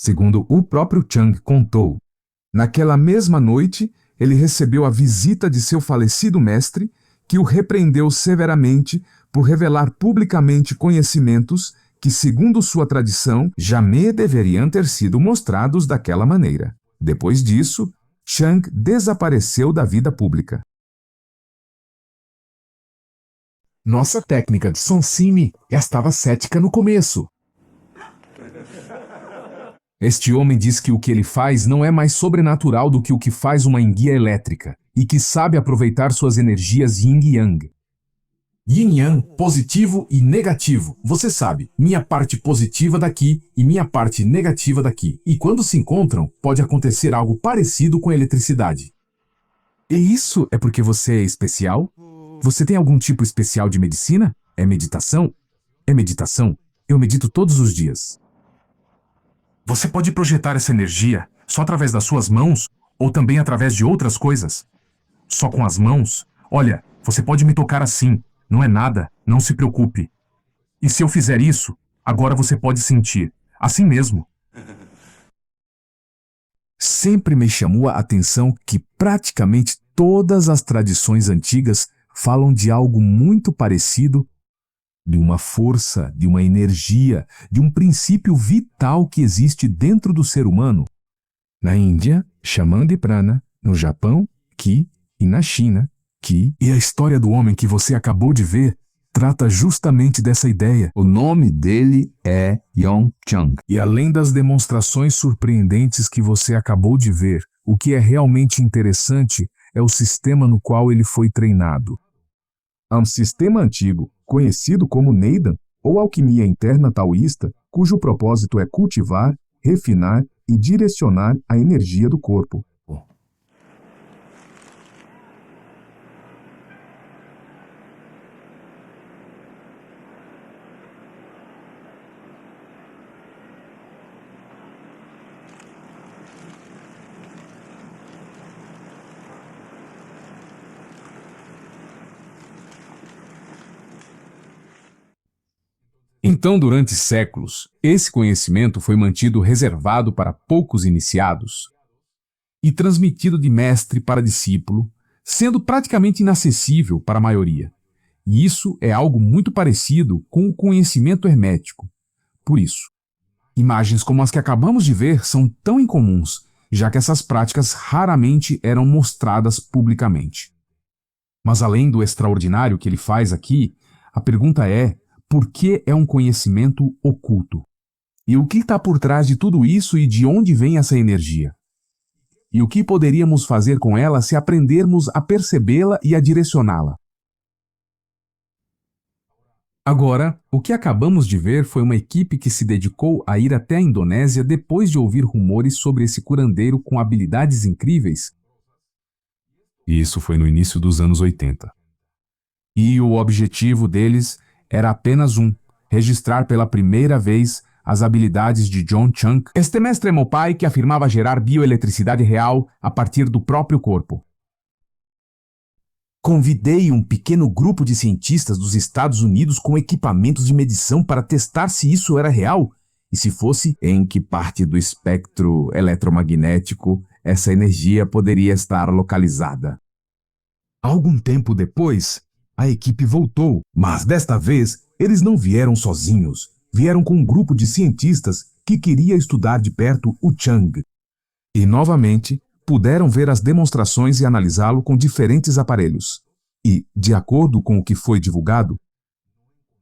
Segundo o próprio Chang contou, naquela mesma noite, ele recebeu a visita de seu falecido mestre, que o repreendeu severamente por revelar publicamente conhecimentos que, segundo sua tradição, jamais deveriam ter sido mostrados daquela maneira. Depois disso, Chang desapareceu da vida pública. Nossa técnica de Sonsime estava cética no começo. Este homem diz que o que ele faz não é mais sobrenatural do que o que faz uma enguia elétrica, e que sabe aproveitar suas energias yin e yang. Yin Yang, positivo e negativo. Você sabe, minha parte positiva daqui e minha parte negativa daqui. E quando se encontram, pode acontecer algo parecido com a eletricidade. E isso é porque você é especial? Você tem algum tipo especial de medicina? É meditação? É meditação. Eu medito todos os dias. Você pode projetar essa energia só através das suas mãos ou também através de outras coisas? Só com as mãos? Olha, você pode me tocar assim. Não é nada, não se preocupe. E se eu fizer isso, agora você pode sentir. Assim mesmo. Sempre me chamou a atenção que praticamente todas as tradições antigas falam de algo muito parecido, de uma força, de uma energia, de um princípio vital que existe dentro do ser humano. Na Índia, chamam de prana, no Japão, ki, e na China, ki. E a história do homem que você acabou de ver trata justamente dessa ideia. O nome dele é Yong Chang. E além das demonstrações surpreendentes que você acabou de ver, o que é realmente interessante é o sistema no qual ele foi treinado. Há um sistema antigo, conhecido como Neidan, ou alquimia interna taoísta, cujo propósito é cultivar, refinar e direcionar a energia do corpo. Então, durante séculos, esse conhecimento foi mantido reservado para poucos iniciados e transmitido de mestre para discípulo, sendo praticamente inacessível para a maioria. E isso é algo muito parecido com o conhecimento hermético. Por isso, imagens como as que acabamos de ver são tão incomuns, já que essas práticas raramente eram mostradas publicamente. Mas além do extraordinário que ele faz aqui, a pergunta é: por que é um conhecimento oculto? E o que está por trás de tudo isso e de onde vem essa energia? E o que poderíamos fazer com ela se aprendermos a percebê-la e a direcioná-la? Agora, o que acabamos de ver foi uma equipe que se dedicou a ir até a Indonésia depois de ouvir rumores sobre esse curandeiro com habilidades incríveis. E isso foi no início dos anos 80. E o objetivo deles era apenas registrar pela primeira vez as habilidades de John Chang, este mestre Mopai que afirmava gerar bioeletricidade real a partir do próprio corpo. Convidei um pequeno grupo de cientistas dos Estados Unidos com equipamentos de medição para testar se isso era real e se fosse, em que parte do espectro eletromagnético essa energia poderia estar localizada. Algum tempo depois, a equipe voltou, mas desta vez eles não vieram sozinhos. Vieram com um grupo de cientistas que queria estudar de perto o Chang. E novamente, puderam ver as demonstrações e analisá-lo com diferentes aparelhos. E, de acordo com o que foi divulgado,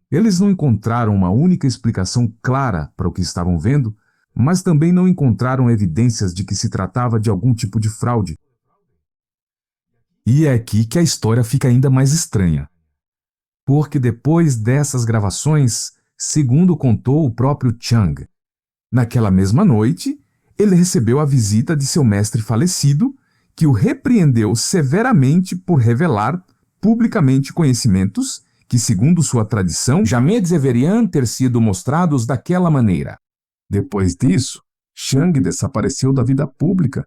eles não encontraram uma única explicação clara para o que estavam vendo, mas também não encontraram evidências de que se tratava de algum tipo de fraude. E é aqui que a história fica ainda mais estranha. Porque depois dessas gravações, segundo contou o próprio Chang, naquela mesma noite, ele recebeu a visita de seu mestre falecido, que o repreendeu severamente por revelar publicamente conhecimentos que, segundo sua tradição, jamais deveriam ter sido mostrados daquela maneira. Depois disso, Chang desapareceu da vida pública.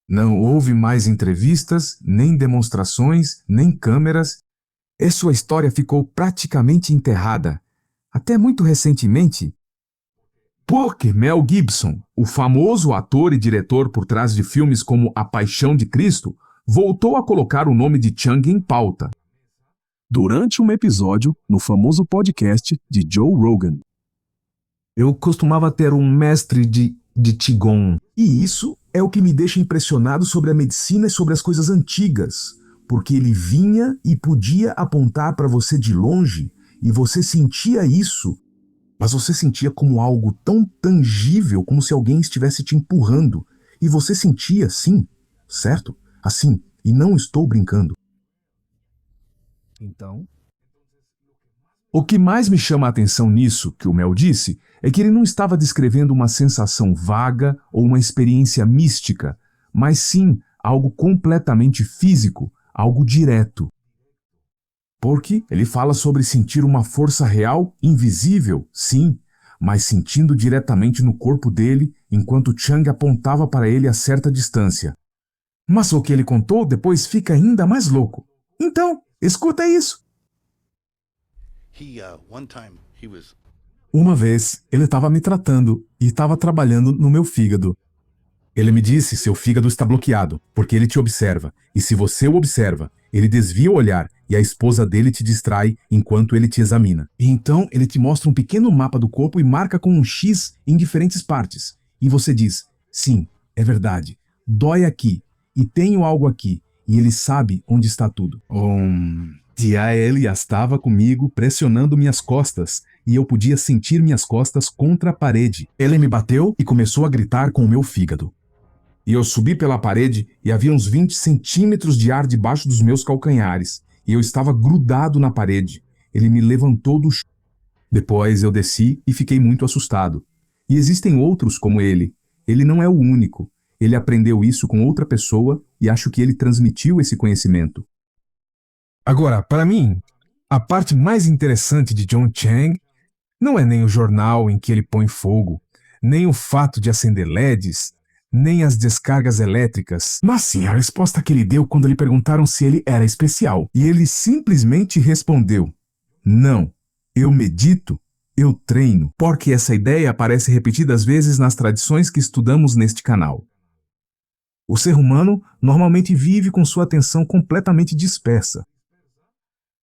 Não houve mais entrevistas, nem demonstrações, nem câmeras, e sua história ficou praticamente enterrada. Até muito recentemente, Porque Mel Gibson, o famoso ator e diretor por trás de filmes como A Paixão de Cristo, voltou a colocar o nome de Chang em pauta durante um episódio no famoso podcast de Joe Rogan. Eu costumava ter um mestre de Qigong, e isso é o que me deixa impressionado sobre a medicina e sobre as coisas antigas, porque ele vinha e podia apontar para você de longe, e você sentia isso, mas você sentia como algo tão tangível, como se alguém estivesse te empurrando, e você sentia, sim, certo? Assim, e não estou brincando. Então, o que mais me chama a atenção nisso, que o Mel disse, é que ele não estava descrevendo uma sensação vaga ou uma experiência mística, mas sim algo completamente físico, algo direto. Porque ele fala sobre sentir uma força real, invisível, sim, mas sentindo diretamente no corpo dele enquanto Chang apontava para ele a certa distância. Mas o que ele contou depois fica ainda mais louco. Então, escuta isso. Uma vez, ele estava me tratando e estava trabalhando no meu fígado. Ele me disse: seu fígado está bloqueado, porque ele te observa, e se você o observa, ele desvia o olhar e a esposa dele te distrai enquanto ele te examina. E então ele te mostra um pequeno mapa do corpo e marca com um X em diferentes partes. E você diz: sim, é verdade, dói aqui, e tenho algo aqui, e ele sabe onde está tudo. E aí ele estava comigo pressionando minhas costas, e eu podia sentir minhas costas contra a parede. Ele me bateu e começou a gritar com o meu fígado. E eu subi pela parede e havia uns 20 centímetros de ar debaixo dos meus calcanhares, e eu estava grudado na parede. Ele me levantou do chão. Depois eu desci e fiquei muito assustado. E existem outros como ele. Ele não é o único. Ele aprendeu isso com outra pessoa e acho que ele transmitiu esse conhecimento. Agora, para mim, a parte mais interessante de John Chang não é nem o jornal em que ele põe fogo, nem o fato de acender LEDs, nem as descargas elétricas, mas sim a resposta que ele deu quando lhe perguntaram se ele era especial. E ele simplesmente respondeu: não, eu medito, eu treino, porque essa ideia aparece repetidas vezes nas tradições que estudamos neste canal. O ser humano normalmente vive com sua atenção completamente dispersa.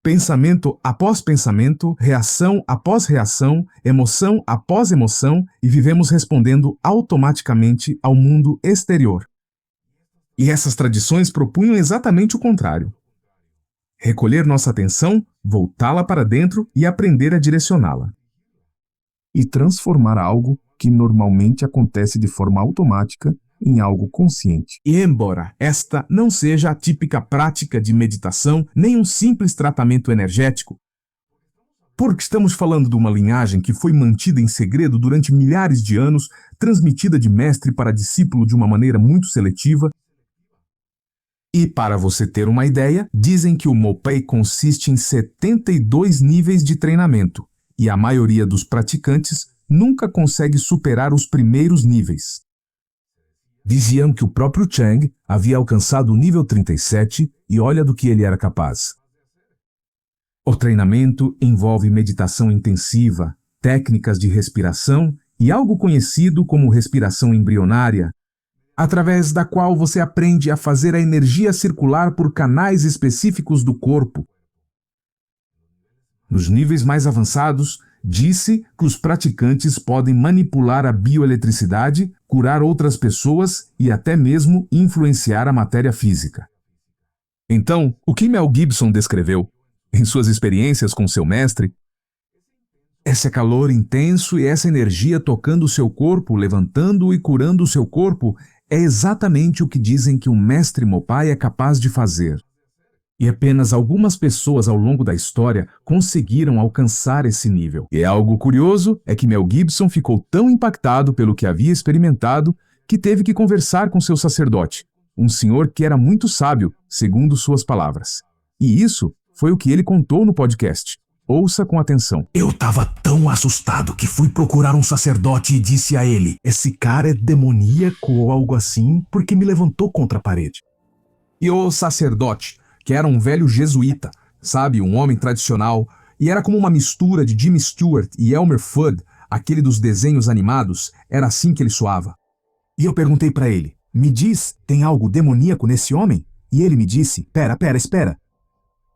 Pensamento após pensamento, reação após reação, emoção após emoção, e vivemos respondendo automaticamente ao mundo exterior. E essas tradições propunham exatamente o contrário. Recolher nossa atenção, voltá-la para dentro e aprender a direcioná-la. E transformar algo que normalmente acontece de forma automática em algo consciente. E embora esta não seja a típica prática de meditação, nem um simples tratamento energético, porque estamos falando de uma linhagem que foi mantida em segredo durante milhares de anos, transmitida de mestre para discípulo de uma maneira muito seletiva. E para você ter uma ideia, dizem que o Mopei consiste em 72 níveis de treinamento, e a maioria dos praticantes nunca consegue superar os primeiros níveis. Diziam que o próprio Chang havia alcançado o nível 37 e olha do que ele era capaz. O treinamento envolve meditação intensiva, técnicas de respiração e algo conhecido como respiração embrionária, através da qual você aprende a fazer a energia circular por canais específicos do corpo. Nos níveis mais avançados, disse que os praticantes podem manipular a bioeletricidade, curar outras pessoas e até mesmo influenciar a matéria física. Então, o que Mel Gibson descreveu, em suas experiências com seu mestre, esse calor intenso e essa energia tocando o seu corpo, levantando e curando o seu corpo, é exatamente o que dizem que um mestre Mopai é capaz de fazer. E apenas algumas pessoas ao longo da história conseguiram alcançar esse nível. E algo curioso é que Mel Gibson ficou tão impactado pelo que havia experimentado que teve que conversar com seu sacerdote, um senhor que era muito sábio, segundo suas palavras. E isso foi o que ele contou no podcast. Ouça com atenção. Eu estava tão assustado que fui procurar um sacerdote e disse a ele: esse cara é demoníaco ou algo assim, porque me levantou contra a parede. E o sacerdote, que era um velho jesuíta, sabe, um homem tradicional, e era como uma mistura de Jimmy Stewart e Elmer Fudd, aquele dos desenhos animados, era assim que ele soava. E eu perguntei para ele, me diz, tem algo demoníaco nesse homem? E ele me disse, espera.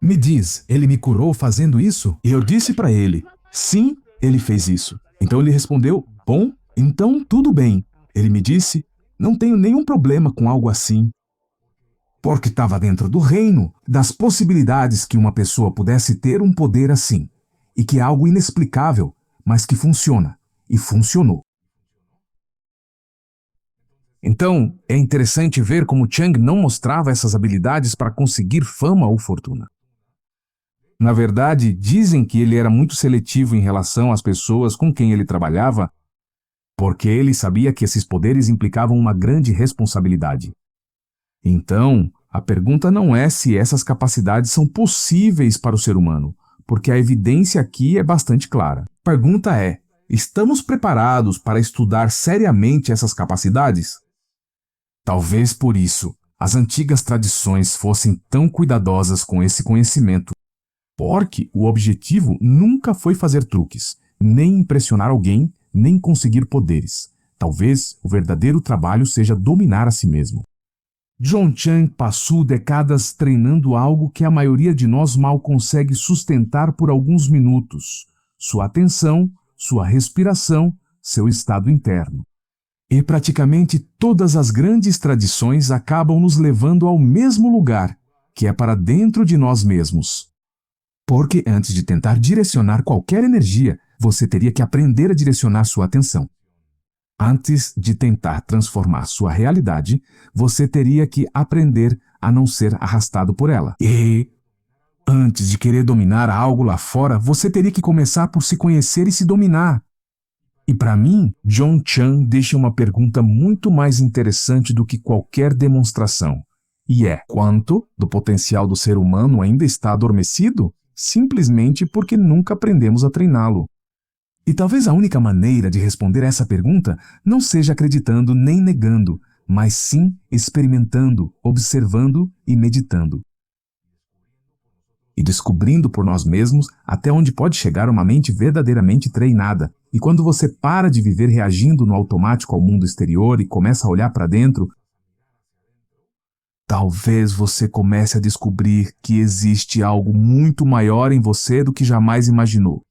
Me diz, ele me curou fazendo isso? E eu disse para ele, sim, ele fez isso. Então ele respondeu, bom, então tudo bem. Ele me disse, não tenho nenhum problema com algo assim. Porque estava dentro do reino das possibilidades que uma pessoa pudesse ter um poder assim. E que é algo inexplicável, mas que funciona. E funcionou. Então, é interessante ver como Chang não mostrava essas habilidades para conseguir fama ou fortuna. Na verdade, dizem que ele era muito seletivo em relação às pessoas com quem ele trabalhava, porque ele sabia que esses poderes implicavam uma grande responsabilidade. Então, a pergunta não é se essas capacidades são possíveis para o ser humano, porque a evidência aqui é bastante clara. A pergunta é, estamos preparados para estudar seriamente essas capacidades? Talvez por isso, as antigas tradições fossem tão cuidadosas com esse conhecimento, porque o objetivo nunca foi fazer truques, nem impressionar alguém, nem conseguir poderes. Talvez o verdadeiro trabalho seja dominar a si mesmo. John Chang passou décadas treinando algo que a maioria de nós mal consegue sustentar por alguns minutos: sua atenção, sua respiração, seu estado interno. E praticamente todas as grandes tradições acabam nos levando ao mesmo lugar, que é para dentro de nós mesmos. Porque antes de tentar direcionar qualquer energia, você teria que aprender a direcionar sua atenção. Antes de tentar transformar sua realidade, você teria que aprender a não ser arrastado por ela. E antes de querer dominar algo lá fora, você teria que começar por se conhecer e se dominar. E para mim, John Chang deixa uma pergunta muito mais interessante do que qualquer demonstração. E é: quanto do potencial do ser humano ainda está adormecido? Simplesmente porque nunca aprendemos a treiná-lo. E talvez a única maneira de responder essa pergunta não seja acreditando nem negando, mas sim experimentando, observando e meditando. E descobrindo por nós mesmos até onde pode chegar uma mente verdadeiramente treinada. E quando você para de viver reagindo no automático ao mundo exterior e começa a olhar para dentro, talvez você comece a descobrir que existe algo muito maior em você do que jamais imaginou.